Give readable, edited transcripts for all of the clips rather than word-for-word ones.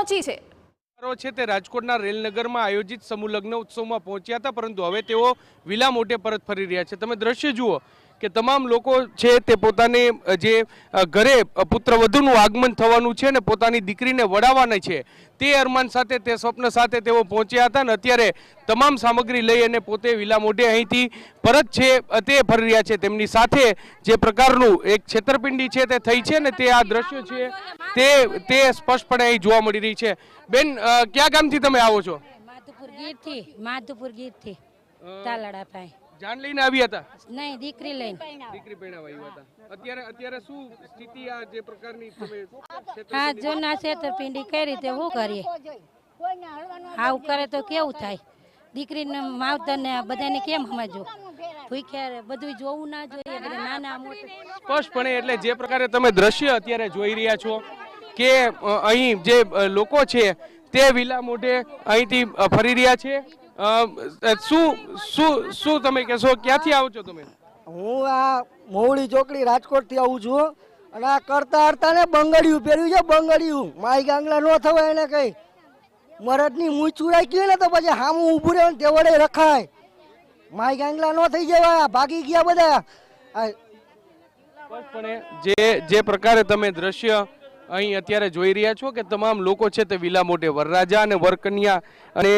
પહોંચી છે? છે તે રાજકોટના રેલનગરમાં આયોજિત સમૂહ લગ્ન ઉત્સવમાં પહોંચ્યા હતા, પરંતુ હવે તેઓ વિલા મોઢે પરત ફરી રહ્યા છે। તમે દ્રશ્ય જુઓ કે તમામ લોકો છે તે પોતાને જે ઘરે પુત્રવધુનું આગમન થવાનું છે ને પોતાની દીકરીને વડાવવાની છે તે અરમાન સાથે તે સ્વપ્ન સાથે તેઓ પહોંચ્યા હતા ને અત્યારે તમામ સામગ્રી લઈ અને પોતે વિલા મોઢે અહીંથી પરત છે તે ફરી રહ્યા છે। તેમની સાથે જે પ્રકારનું એક છેતરપિંડી છે તે થઈ છે ને તે આ દ્રશ્ય છે તે સ્પષ્ટપણે અહીં જોવા મળી રહી છે। બેન, ક્યાં ગામથી તમે આવો છો? માધુપુર ગીરથી તાલાડા પાસે જાન લઈને આવ્યા હતા? નહીં, દીકરી લઈને। દીકરી પહેણાવા આવ્યા હતા। અત્યારે શું સ્થિતિ આ જે પ્રકારની તમે હા, જો ના છેતરપિંડી કરી તે શું કરીએ? આવું કરે તો કેવું થાય? દીકરીને માવતરને બધાને કેમ સમજવું? ભૂખ્યા બધું જોવું ના જોઈએ, બધા નાના મોટા સ્પષ્ટપણે। એટલે જે પ્રકારે તમે દ્રશ્ય અત્યારે જોઈ રહ્યા છો કે અહીં જે લોકો છે તે વિલા મોઢે અહીંથી ફરી રહ્યા છે। શું તમે કહેશો? ક્યાંથી આવો છો તમે? હું આ મોવડી ચોકડી રાજકોટ થી આવું છું અને આ કરતા હરતા ને બંગડિયું પહેર્યું છે। બંગડિયું માઈ ગાંગલા નો થવાય એને કઈ મરદની મૂછું રાખી ને તો પછી હામું ઉભું રહે તે વડે રખાય। માઈ ગાંગલા નો થઈ જવાય, ભાગી ગયા બધા। જે પ્રકારે તમે દ્રશ્ય અહીં અત્યારે જોઈ રહ્યા છો કે તમામ લોકો છે તે વિલા મોઢે વરરાજા અને વરકન્યા અને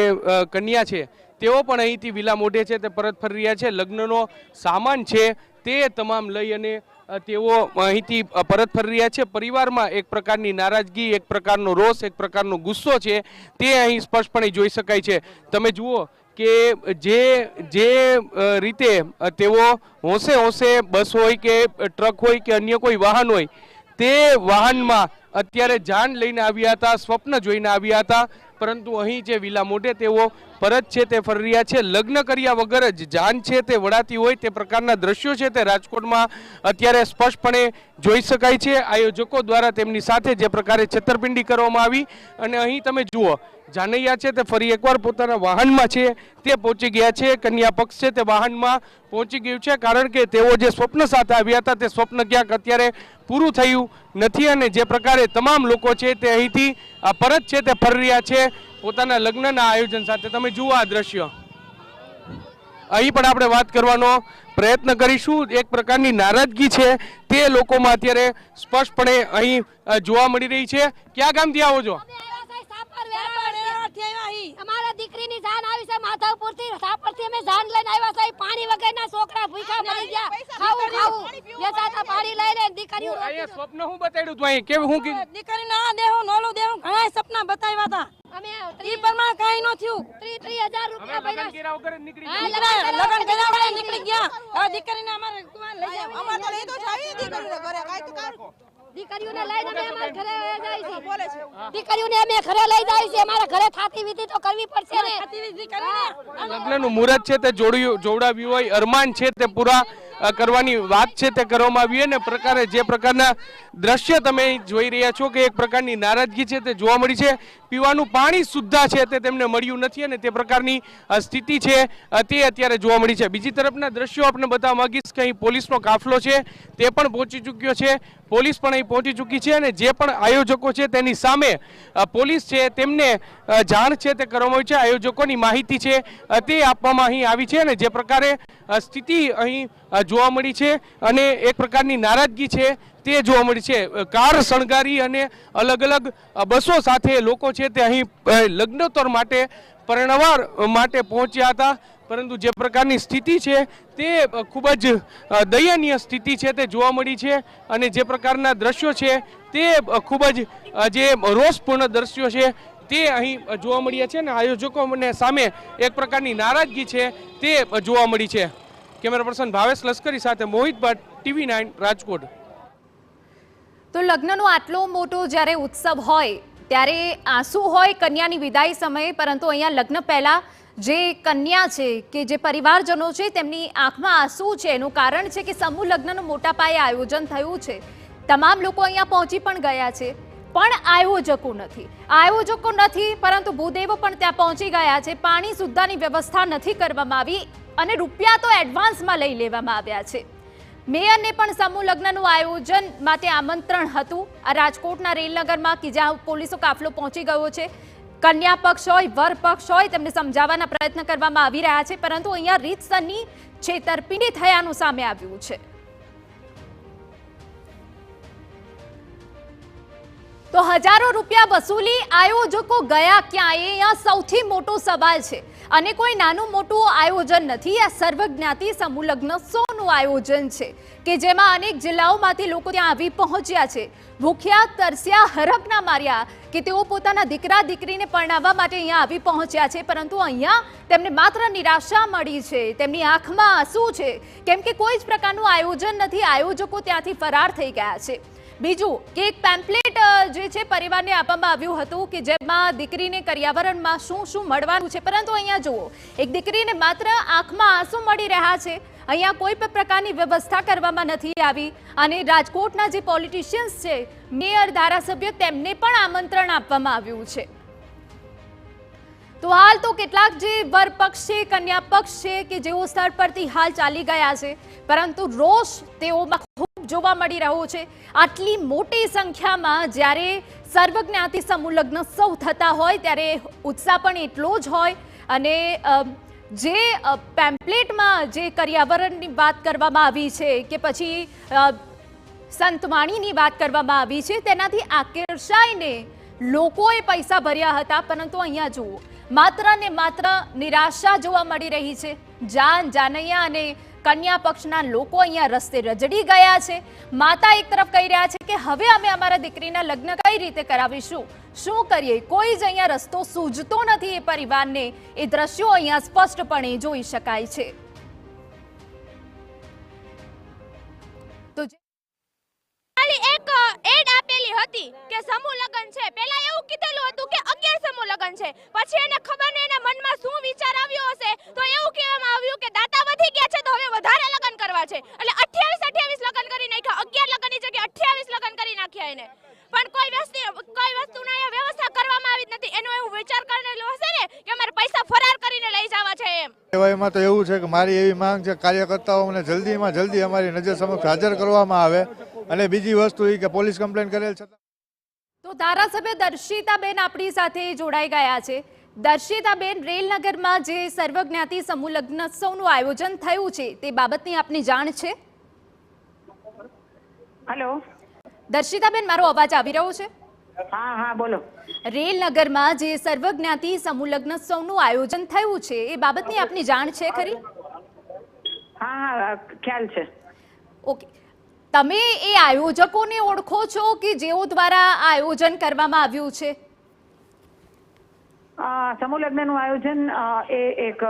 કન્યા છે તેઓ પણ અહીંથી વિલા મોઢે છે તે પરત ફરી રહ્યા છે। લગ્નનો સામાન છે તે તમામ લઈ અને તેઓ અહીંથી પરત ફરી રહ્યા છે। પરિવારમાં એક પ્રકારની નારાજગી, એક પ્રકારનો રોષ, એક પ્રકારનો ગુસ્સો છે તે અહીં સ્પષ્ટપણે જોઈ શકાય છે। તમે જુઓ કે જે રીતે તેઓ હોંશે હોંશે બસ હોય કે ટ્રક હોય કે અન્ય કોઈ વાહન હોય તે વાહનમાં અત્યારે જાન લઈને આવ્યા હતા, સ્વપ્ન જોઈને આવ્યા હતા, પરંતુ અહીં જે વિલા મોઢે તેઓ પરત છે તે ફરી રહ્યા છે। લગ્ન કર્યા વગર જ જાન છે તે વડાતી હોય તે પ્રકારના દ્રશ્યો છે તે રાજકોટમાં અત્યારે સ્પષ્ટપણે જોઈ શકાય છે। આયોજકો દ્વારા તેમની સાથે જે પ્રકારે છેતરપિંડી કરવામાં આવી અને અહીં તમે જુઓ જાનૈયા છે તે ફરી એકવાર પોતાના વાહનમાં છે તે પહોંચી ગયા છે। કન્યા પક્ષ છે તે વાહનમાં પહોંચી ગયું છે, કારણ કે તેઓ જે સ્વપ્ન સાથે આવ્યા હતા તે સ્વપ્ન ક્યાંક અત્યારે પૂરું થયું નથી અને જે પ્રકારે તમામ લોકો છે તે અહીંથી પરત છે તે ફરી રહ્યા છે પોતાના લગ્નના આયોજન સાથે। તમે જુઓ આ દ્રશ્ય, અહીં પણ આપણે વાત કરવાનો પ્રયત્ન કરીશું। એક પ્રકારની નારાજગી છે તે લોકોમાં અત્યારે સ્પષ્ટપણે અહીં જોવા મળી રહી છે। ક્યાં ગામથી આવો છો? અમારા દીકરીની જાન આવી છે માધવપુરથી, સાપરથી અમે જાન લઈને આવ્યા છે। પાણી વગરના છોકરા ભૂખ્યા મરી ગયા, ખાવું વેચાતા પાણી લઈ લે દીકરીઓ। અહીંયા સ્વપ્ન હું બતાડ્યું તું અહીં કેવું હું કીધું? દીકરીને આ દેવું નોલું દેવું ઘણા સપના બતાવ્યા હતા, અમે ઈ પ્રમાણે કાઈ ન થયું। 30,000 રૂપિયા ભર્યા, લગ્ન કર્યા વગર નીકળી નીકળી ગયા। હવે દીકરીને અમારે લઈ જાવ, અમારે તો લઈ તો જાવી દીકરીને ઘરે કાઈ તો કામ દીકરીઓને લઈને અમે અમારા ઘરે જાય છે। દીકરીઓને અમે ઘરે લઈ જાય છે, અમારા ઘરે થાતી વિધિ તો કરવી પડશે ને। ખાતી વિધિ કરીને લગ્નનું મુહૂર્ત છે તે જોડાવ્યું હોય, અરમાન છે તે પૂરા કરવાની વાત છે તે કરવામાં આવી ને પ્રકારે જે પ્રકારના દ્રશ્ય તમે જોઈ રહ્યા છો કે એક પ્રકારની નારાજગી છે તે જોવા મળી છે। પીવાનું પાણી સુદ્ધા છે તે તેમને મળ્યું નથી અને તે પ્રકારની સ્થિતિ છે તે અત્યારે જોવા મળી છે। બીજી તરફના દ્રશ્યો આપણે બતાવવા માંગીશ કે અહીં પોલીસનો કાફલો છે તે પણ પહોંચી ચૂક્યો છે, પોલીસ પણ અહીં પહોંચી ચૂકી છે અને જે પણ આયોજકો છે તેની સામે પોલીસ છે તેમને જાણ છે તે કરવામાં આવી છે। આયોજકોની માહિતી છે તે આપવામાં અહીં આવી છે અને જે પ્રકારે સ્થિતિ અહીં જોવા મળી છે અને એક પ્રકારની નારાજગી છે તે જોવા મળી છે। કાર શણગારી અને અલગ અલગ બસો સાથે લોકો છે તે અહીં લગ્નોત્તર માટે પરણવાર માટે પહોંચ્યા હતા, પરંતુ જે પ્રકારની સ્થિતિ છે તે ખૂબ જ દયનીય સ્થિતિ છે તે જોવા મળી છે અને જે પ્રકારના દ્રશ્યો છે તે ખૂબ જ જે રોષપૂર્ણ દ્રશ્યો છે તે અહીં જોવા મળ્યા છે અને આયોજકોને સામે એક પ્રકારની નારાજગી છે તે જોવા મળી છે। કેમેરા પર્સન ભાવેશ લશ્કરી સાથે મોહિત ભટ્ટ, TV9 રાજકોટ। તો લગ્નનો આટલો મોટો જ્યારે ઉત્સવ હોય ત્યારે આંસુ હોય કન્યાની વિદાય સમયે, પરંતુ અહીંયા લગ્ન પહેલા જે કન્યા છે કે જે પરિવારજનો છે તેમની આંખમાં આંસુ છે। એનું કારણ છે કે સમૂહ લગ્નનું મોટા પાયે આયોજન થયું છે, તમામ લોકો અહીંયા પહોંચી પણ ગયા છે, પણ આયોજકો નથી, પરંતુ ભૂદેવો પણ ત્યાં પહોંચી ગયા છે। પાણી સુદ્ધાની વ્યવસ્થા નથી કરવામાં આવી અને રૂપિયા તો એડવાન્સમાં લઈ લેવામાં આવ્યા છે। મેયરને પણ સમૂહ લગ્નનું આયોજન માટે આમંત્રણ હતું આ રાજકોટના રેલનગરમાં કે જ્યાં પોલીસો કાફલો પહોંચી ગયો છે. કન્યા પક્ષ હોય વર પક્ષ હોય તેમને સમજાવવાના પ્રયત્ન કરવામાં આવી રહ્યા છે, પરંતુ અહીંયા રીતસરની છેતરપિંડી થયાનું સામે આવ્યું છે. તો હજારો રૂપિયા વસૂલી આયોજકો ગયા ક્યાં, એ અહીંયા સૌથી મોટો સવાલ છે. અને કોઈ નાનું મોટું આયોજન નથી, આ સર્વજ્ઞાતિ સમૂહ લગ્નોત્સવનું આયોજન છે કે જેમાં અનેક જિલ્લાઓમાંથી લોકો ત્યાં આવી પહોંચ્યા છે. ભૂખ્યા તરસ્યા હરકના માર્યા કે તેઓ પોતાના દીકરા દીકરીને પરણાવવા માટે અહીંયા આવી પહોંચ્યા છે, પરંતુ અહીંયા તેમને માત્ર નિરાશા મળી છે. તેમની આંખમાં આંસુ છે, કેમ કે કોઈ જ પ્રકારનું આયોજન નથી. આયોજકો ત્યાંથી ફરાર થઈ ગયા છે. બીજું કે એક પેમ્પલેટ જે છે પરિવારને આપવામાં આવ્યું હતું કે જેમાં દીકરીને કરિયાવરણમાં શું શું મળવાનું છે, પરંતુ અહીંયા જુઓ એક દીકરીને માત્ર આંખમાં આંસુ મળી રહ્યા છે. અહીંયા કોઈ પણ પ્રકારની વ્યવસ્થા કરવામાં નથી આવી. અને રાજકોટના જે પોલિટિશિયન્સ છે, મેયર, ધારાસભ્ય, તેમને પણ આમંત્રણ આપવામાં આવ્યું છે. તો હાલ તો કેટલાક જે વર પક્ષ છે, કન્યા પક્ષ છે કે જેઓ સ્થળ પરથી હાલ ચાલી ગયા છે, પરંતુ રોષ તેઓમાં ખૂબ જોવા મળી રહ્યો છે. આટલી મોટી સંખ્યામાં જ્યારે સર્વજ્ઞાતિ સમૂહ લગ્નોત્સવ થતા હોય ત્યારે ઉત્સાહ પણ એટલો જ હોય. અને જે પેમ્પલેટમાં જે કરિયાવરણની વાત કરવામાં આવી છે કે પછી સંતવાણીની વાત કરવામાં આવી છે, તેનાથી આકર્ષાઈને લોકોએ પૈસા ભર્યા હતા, પરંતુ અહીંયા જુઓ માત્ર ને માત્ર નિરાશા જોવા મળી રહી છે. જાનૈયા અને કન્યા પક્ષના લોકો અહીંયા રસ્તે રજડી ગયા છે. માતા એક તરફ કહી રહ્યા છે કે હવે અમે અમારા દીકરીના લગ્ન કઈ રીતે કરાવીશું, શું કરીએ, કોઈ જ અહીંયા રસ્તો સૂઝતો નથી એ પરિવારને. એ દ્રશ્યો અહીંયા સ્પષ્ટપણે જોઈ શકાય છે. તો એક એડ આપેલી હતી કે સમૂહ લગ્ન છે. પહેલા એવું કીધેલું હતું કે 11 સમૂહ લગ્ન છે. પછી એને ખબર ને એના મનમાં શું વિચાર આવ્યો હશે, તો એવું કહેવામાં આવ્યું કે દાતા વધી ગયા છે તો હવે વધારે લગ્ન કરવા છે. એટલે 28 લગ્ન કરી નાખ્યા. 11 લગ્નની જગ્યાએ 28 લગ્ન કરી નાખ્યા એને. પણ કોઈ વસ્તુના અહીંયા વ્યવસ્થા કરવામાં આવી જ નથી. એનો એવું વિચાર કરેલો હશે ને કે અમારે પૈસા ફરાર કરીને લઈ જવા છે એમ. એમાં તો એવું છે કે મારી એવી માંગ છે કાર્યકર્તાઓને જલ્દીમાં જલ્દી અમારી નજર સમક્ષ હાજર કરવામાં આવે. અને બીજી વસ્તુ એ કે પોલીસ કમ્પ્લેન કરેલ છે. તો ધારાસભ્ય દર્શિતાબેન આપણી સાથે જોડાઈ ગયા છે. દર્શિતાબેન, રેલનગરમાં જે સર્વજ્ઞાતિ સમૂહ લગ્નોત્સવનું આયોજન થયું છે તે બાબતની આપની જાણ છે? હેલો દર્શિતાબેન, મારો અવાજ આવી રહ્યો છે? હા હા બોલો. રેલનગરમાં જે સર્વજ્ઞાતિ સમૂહ લગ્નોત્સવનું આયોજન થયું છે એ બાબતની આપની જાણ છે ખરી? હા હા ખ્યાલ છે. ઓકે, તમે એ આયોજકોને ઓળખો છો કે જેઓ દ્વારા આયોજન કરવામાં આવ્યું છે? સમૂહ લગ્નનું આયોજન એ એક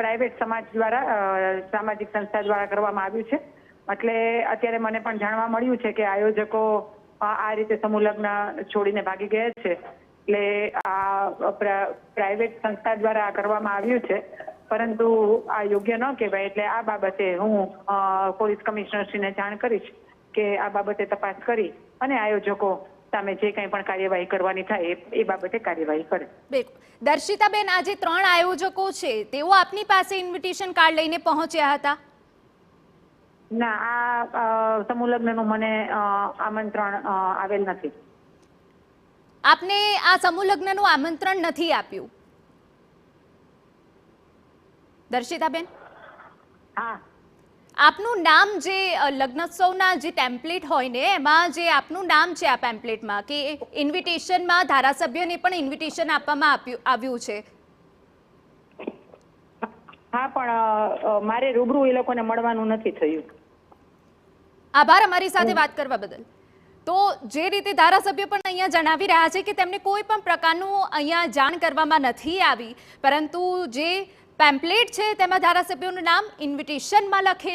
પ્રાઇવેટ સમાજ દ્વારા સામાજિક સંસ્થા દ્વારા કરવામાં આવ્યું છે. એટલે અત્યારે મને પણ જાણવા મળ્યું છે કે આયોજકો આ રીતે સમૂહ લગ્ન છોડીને ભાગી ગયા છે. એટલે આ પ્રાઇવેટ સંસ્થા દ્વારા કરવામાં આવ્યું છે, પરંતુ આ યોગ્ય ન કહેવાય. એટલે આ બાબતે હું પોલીસ કમિશનરશ્રીને જાણ કરીશ કે આ બાબતે તપાસ કરી અને આયોજકો સામે જે કંઈ પણ કાર્યવાહી કરવાની થાય એ બાબતે કાર્યવાહી કરે. બિલકુલ. દર્શિતાબેન, આ જે 3 આયોજકો છે તેઓ આપની પાસે ઇન્વિટેશન કાર્ડ લઈને પહોંચ્યા હતા? ના, આ સમૂહ લગ્નનું મને આમંત્રણ આવેલ નથી. આપને આ સમૂહ લગ્નનું આમંત્રણ નથી આપ્યું? દર્શિતાબેન, હા, આપનું નામ જે લગ્નોત્સવના જે ટેમ્પલેટ હોય ને એમાં જે આપનું નામ છે આ પેમ્પલેટમાં કે ઇન્વિટેશનમાં ધારાસભ્યને પણ ઇન્વિટેશન આપવામાં આવ્યું છે. હા, પણ મારે રૂબરૂ એ લોકોને મળવાનું નથી થયું. આભાર અમારી સાથે વાત કરવા બદલ. તો જે રીતે ધારાસભ્ય પણ અહીંયા જણાવી રહ્યા છે કે તેમને કોઈ પણ પ્રકારનું અહીંયા જાણ કરવામાં નથી આવી, પરંતુ જે પેમ્પલેટ છે તેમાં ધારાસભ્યોનું નામ ઇન્વિટેશનમાં લખેલું